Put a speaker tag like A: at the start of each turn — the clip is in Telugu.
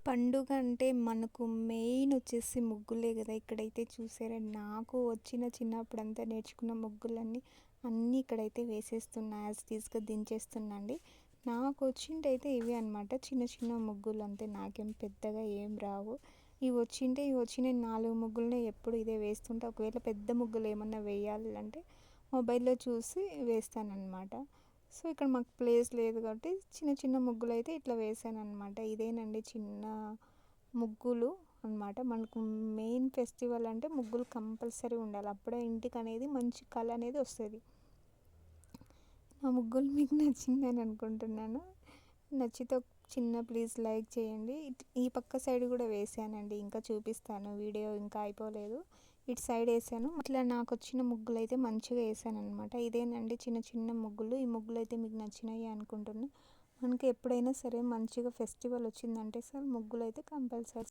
A: పండుగ అంటే మనకు మెయిన్ వచ్చేసి ముగ్గులే కదా! ఇక్కడైతే చూసారా నాకు వచ్చిన చిన్నప్పుడంతా నేర్చుకున్న ముగ్గులన్నీ అన్నీ ఇక్కడైతే వేసేస్తున్నా. యాజ్ ఇట్ ఈస్‌గా దించేస్తున్నా అండి. నాకు వచ్చిందైతే ఇవే అనమాట. చిన్న చిన్న ముగ్గులు అంతే. నాకేం పెద్దగా ఏం రావు. ఇవి వచ్చి నేను 4 ముగ్గులనే ఎప్పుడు ఇదే వేస్తుంటా. ఒకవేళ పెద్ద ముగ్గులు ఏమన్నా వేయాలి అంటే మొబైల్‌లో చూసి వేస్తాననమాట. సో, ఇక్కడ మాకు ప్లేస్ లేదు కాబట్టి చిన్న చిన్న ముగ్గులైతే ఇట్లా వేశాననమాట. ఇదేనండి చిన్న ముగ్గులు అనమాట. మనకు మెయిన్ ఫెస్టివల్ అంటే ముగ్గులు కంపల్సరీ ఉండాలి. అప్పుడే ఇంటికనేది మంచి కళ అనేది వస్తది. నా ముగ్గులు మీకు నచ్చిందని అనుకుంటున్నాను. నచ్చితే ఒక చిన్న ప్లీజ్ లైక్ చేయండి. ఈ పక్క సైడ్ కూడా వేసానండి. ఇంకా చూపిస్తాను. వీడియో ఇంకా అయిపోలేదు. ఇటు సైడ్ వేసాను. ఇట్లా నాకొచ్చిన ముగ్గులైతే మంచిగా వేసాననమాట. ఇదేనండి చిన్న చిన్న ముగ్గులు. ఈ ముగ్గులైతే మీకు నచ్చినాయి అనుకుంటున్నా. మనకి ఎప్పుడైనా సరే మంచిగా ఫెస్టివల్ వచ్చిందంటే ముగ్గులైతే కంపల్సరీ